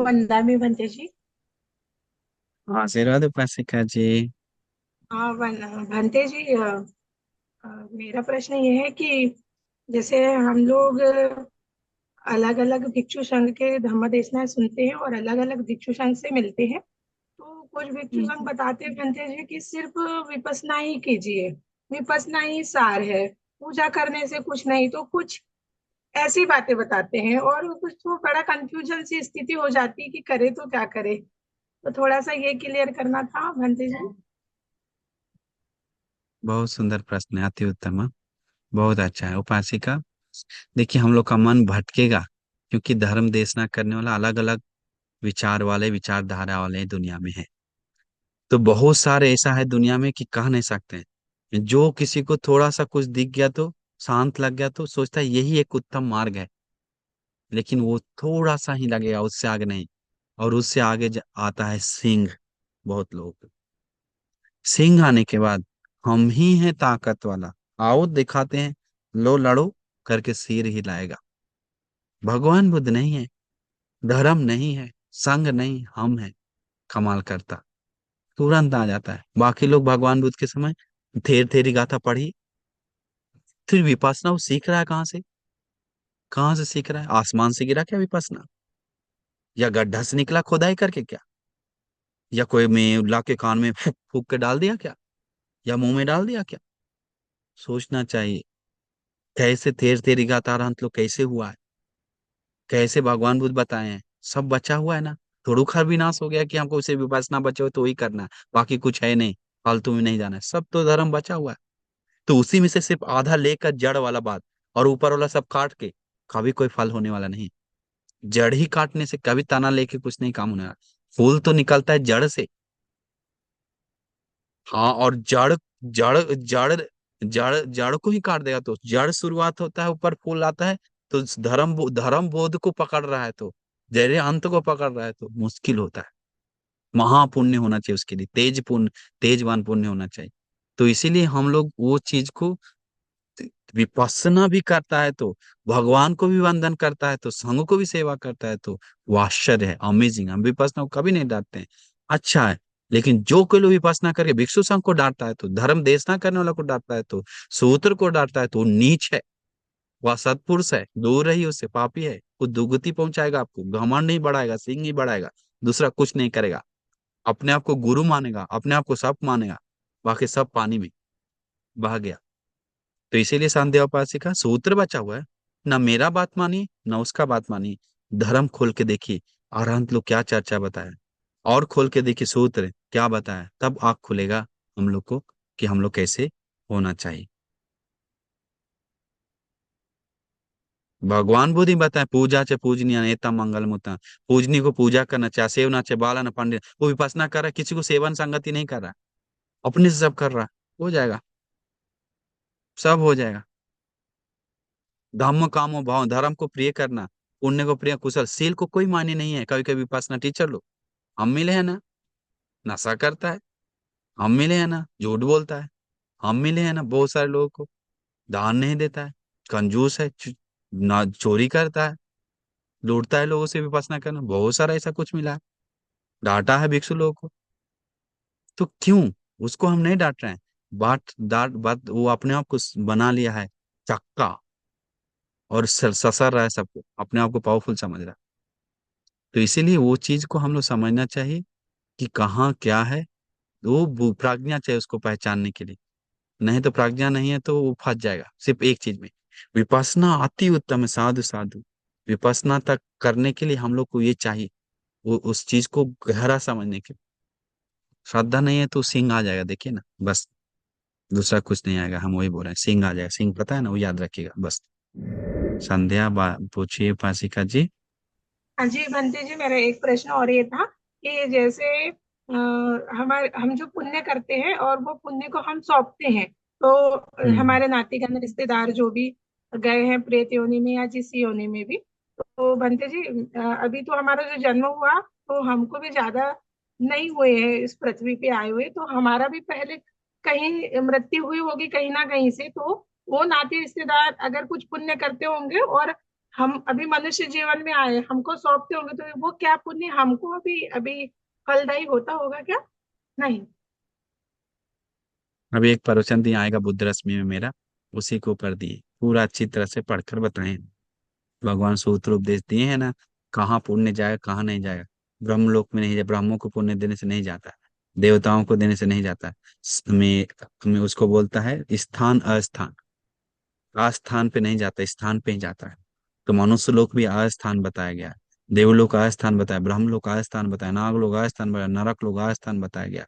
वंदा में बनते जी। आशीर्वाद उपासिका जी। हाँ भंते जी, मेरा प्रश्न ये है कि जैसे हम लोग अलग अलग भिक्षु संघ के धर्म देशनाएं सुनते हैं और अलग अलग भिक्षु संघ से मिलते हैं। तो कुछ भिक्षु संघ बताते हैं भंते जी कि सिर्फ विपश्यना ही कीजिए, विपश्यना ही सार है, पूजा करने से कुछ नहीं। तो कुछ ऐसी बातें बताते हैं और कुछ तो बड़ा कंफ्यूजन सी स्थिति हो जाती है कि करे तो क्या करे। तो थोड़ा सा ये क्लियर करना था भंते जी। बहुत सुंदर प्रश्न है, अति उत्तम है, बहुत अच्छा है उपासिका। देखिए, हम लोग का मन भटकेगा क्योंकि धर्म देशना करने वाला अलग अलग विचार वाले, विचारधारा वाले दुनिया में है। तो बहुत सारे ऐसा है दुनिया में कि कह नहीं सकते हैं। जो किसी को थोड़ा सा कुछ दिख गया तो, शांत लग गया तो सोचता है यही एक उत्तम मार्ग है। लेकिन वो थोड़ा सा ही लगेगा, उससे आगे नहीं। और उससे आगे आता है सिंह। बहुत लोग, सिंह आने के बाद हम ही हैं ताकत वाला, आओ दिखाते हैं, लो लड़ो करके सिर हिलाएगा। भगवान बुद्ध नहीं है, धर्म नहीं है, संघ नहीं, हम है कमाल करता। तुरंत आ जाता है। बाकी लोग भगवान बुद्ध के समय थेर थेरी गाथा पढ़ी, फिर विपස්සना वो सीख रहा है कहाँ से? कहाँ से सीख रहा है? आसमान से गिरा क्या विपස්සना? या गड्ढा से निकला खोदाई करके क्या? या कोई में ला के कान में फूक फूक के डाल दिया क्या? या मुंह में डाल दिया क्या? सोचना चाहिए। कैसे थेर थेरी गाथा अरहंत लोग कैसे हुआ है? कैसे भगवान बुद्ध बताए हैं? सब बचा हुआ है ना। थोड़ू खर विनाश हो गया कि हमको उसे विपස්සना बचे हो तो वही करना है, बाकी कुछ है नहीं, फालतू में नहीं जाना है, सब तो धर्म बचा हुआ है। तो उसी में से सिर्फ आधा लेकर जड़ वाला बात, और ऊपर वाला सब काट के कभी कोई फल होने वाला नहीं। जड़ ही काटने से कभी तना लेके कुछ नहीं काम होने वाला। फूल तो निकलता है जड़ से। हाँ, और जड़ जड़ जड़ जड़ जड़ को ही काट देगा तो जड़ शुरुआत होता है, ऊपर फूल आता है। तो धर्म बोध को पकड़ रहा है तो, जैसे अंत को पकड़ रहा है तो मुश्किल होता है। महापुण्य होना चाहिए उसके लिए, तेज पुण्य, तेजवान पुण्य होना चाहिए। तो इसीलिए हम लोग वो चीज को, विपස්සना भी करता है तो, भगवान को भी वंदन करता है तो, संघ को भी सेवा करता है तो, वो आश्चर्य है, अमेजिंग। हम विपස්සना को कभी नहीं डांटते हैं, अच्छा है। लेकिन जो कोई लोग विपස්සना करके भिक्षु संघ को डांटता है तो, धर्म देशना करने वाला को डांटता है तो, सूत्र को डांटता है तो वो नीच है, वह सत्पुरुष है, दूर रही उससे, पापी है। वो दुर्गति पहुंचाएगा आपको, घमंड नहीं बढ़ाएगा, सिंह नहीं बढ़ाएगा, दूसरा कुछ नहीं करेगा। अपने आप को गुरु मानेगा, अपने आप को सब मानेगा, बाकी सब पानी में बह गया। तो इसीलिए शांति उपासिका सूत्र बचा हुआ है। ना मेरा बात मानिए ना उसका बात मानिए, धर्म खोल के देखिए, अरहंत लोग क्या चर्चा बताया, और खोल के देखिए सूत्र क्या बताया, तब आँख खुलेगा हम लोग को कि हम लोग कैसे होना चाहिए। भगवान बुद्ध ही बताए, पूजा चे पूजनीय नेता मंगल मुता। पूजनी को पूजा करना चाहे, सेवना चाहे बाला न पंडित, वो विपස්සना कर रहा है, किसी को सेवन संगति नहीं कर रहा है, अपने से सब कर रहा है। हो जाएगा, सब हो जाएगा। धम्म कामो भाव, धर्म को प्रिय करना, पुण्य को प्रिय, कुशल शील को कोई मायने नहीं है। कभी कभी विपස්සना टीचर लोग, हम मिले हैं ना, नशा करता है, हम मिले हैं ना, झूठ बोलता है, हम मिले हैं ना, बहुत सारे लोगों को दान नहीं देता है, कंजूस है, ना चोरी करता है, लूटता है लोगों से, विपස්සना करना बहुत सारा ऐसा कुछ मिला है। डांटा है भिक्षु लोगों को, तो क्यों उसको हम नहीं डांट रहे हैं? बात वो अपने आप को बना लिया है चक्का, और ससर रहा है सबको, अपने आप को पावरफुल समझ रहा है। तो इसीलिए वो चीज को हम लोग समझना चाहिए कि कहाँ क्या है। वो प्राज्ञा चाहिए उसको पहचानने के लिए। नहीं तो प्राज्ञा नहीं है तो वो फंस जाएगा सिर्फ एक चीज में। विपස්සना अति उत्तम है, साधु साधु। विपස්සना तक करने के लिए हम लोग को ये चाहिए, वो उस चीज को गहरा समझने के लिए। श्रद्धा नहीं है तो सिंह आ जाएगा, देखिए ना, बस। दूसरा कुछ नहीं आएगा, हम वही बोल रहे हैं, सिंह आ जाएगा, सिंह पता है ना, वो याद रखिएगा बस। संध्या पूछिए उपासिका जी। हाँ जी बंटी जी, मेरा एक प्रश्न और ये था कि जैसे हमारे हम जो पुण्य करते हैं और वो पुण्य को हम सौंपते हैं, तो हम्म। हमारे नातीगण रिश्तेदार जो भी गए हैं प्रेत योनि में या जिस योनि में भी, तो बंटी जी, अभी तो हमारा जो जन्म हुआ तो हमको भी ज्यादा नहीं हुए हैं इस पृथ्वी पे आए हुए, तो हमारा भी पहले कहीं मृत्यु हुई होगी कहीं ना कहीं से। तो वो नाते रिश्तेदार अगर कुछ पुण्य करते होंगे और हम अभी मनुष्य जीवन में आए, हमको सौंपते होंगे, तो वो क्या पुण्य हमको अभी अभी फलदायी होता होगा क्या? नहीं। अभी एक प्रवचन दिया आएगा बुद्ध रश्मि में मेरा, उसी के ऊपर दिए, पूरा अच्छी तरह से पढ़कर बताएं। भगवान सूत्र उपदेश दिए हैं ना, कहाँ पुण्य जाएगा कहाँ नहीं जाएगा। ब्रह्मलोक में नहीं जाए, ब्राह्मणों को पुण्य देने से नहीं जाता, देवताओं को देने से नहीं जाता। में उसको बोलता है स्थान अस्थान, आस्थान पे नहीं जाता, स्थान पे ही जाता है। तो मनुष्य लोक भी आस्थान बताया गया है, देवलोक आस्थान बताया, ब्रह्मलोक आस्थान बताया, नागलोक आस्थान बताया, नरक लोक आस्थान बताया गया।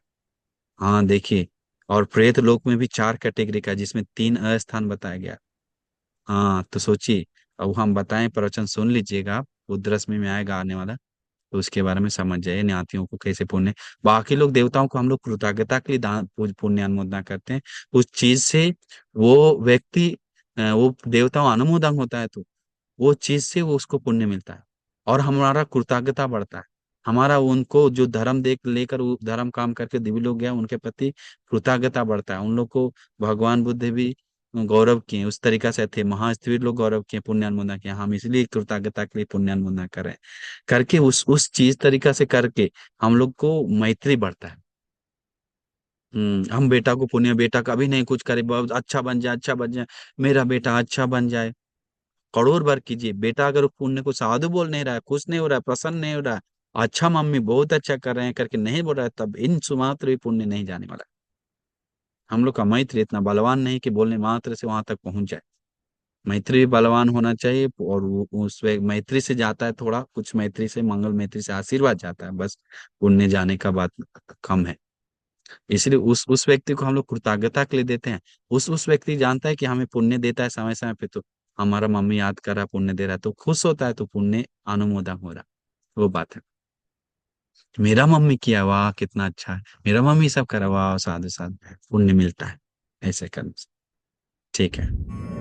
हाँ देखिए, और प्रेत लोक में भी 4 कैटेगरी का है, जिसमें 3 अस्थान बताया गया। हाँ तो सोचिए, अब हम बताएं, प्रवचन सुन लीजिएगा आप, उद्रश्मी में आएगा आने वाला, तो उसके बारे में समझ जाइए न्यातियों को कैसे पुण्य। बाकी लोग देवताओं को हम लोग कृतज्ञता के लिए दान पुण्य अनुमोदना करते हैं, उस चीज से वो व्यक्ति वो देवताओं अनुमोदन होता है, तो वो चीज से वो उसको पुण्य मिलता है, और हमारा कृतज्ञता बढ़ता है। हमारा उनको जो धर्म देख लेकर वो धर्म काम करके दिव्य लोग गया, उनके प्रति कृतज्ञता बढ़ता है। उन लोग को भगवान बुद्ध भी गौरव किए, उस तरीका से थे महास्थविर लोग, गौरव किए, पुण्य अनुमोदन किया, हम इसलिए कृतज्ञता के लिए पुण्य अनुमोदन कर रहे हैं। करके उस चीज तरीका से करके हम लोग को मैत्री बढ़ता है। हम बेटा को पुण्य, बेटा कभी नहीं कुछ करे, बहुत अच्छा बन जाए, अच्छा बन जाए, मेरा बेटा अच्छा बन जाए, करोड़ बार कीजिए। बेटा अगर पुण्य को साधु बोल नहीं रहा है, खुश नहीं हो रहा है, प्रसन्न नहीं हो रहा है, अच्छा मम्मी बहुत अच्छा कर रहे हैं करके नहीं बोल रहा है, तब इन सुमात्र भी पुण्य नहीं जाने वाला। हम लोग का मैत्री इतना बलवान नहीं कि बोलने मात्र से वहां तक पहुंच जाए। मैत्री भी बलवान होना चाहिए, और मैत्री से जाता है थोड़ा कुछ, मैत्री से, मंगल मैत्री से आशीर्वाद जाता है, बस पुण्य जाने का बात कम है। इसलिए उस व्यक्ति को हम लोग कृतज्ञता के लिए देते हैं। उस व्यक्ति जानता है कि हमें पुण्य देता है समय समय पे, तो हमारा मम्मी याद कर रहा है, पुण्य दे रहा है, तो खुश होता है, तो पुण्य अनुमोदन हो रहा है। वो बात है। मेरा मम्मी किया, वाह कितना अच्छा है, मेरा मम्मी सब करा, वाह साधु साधु, पुण्य मिलता है ऐसे करने से। ठीक है।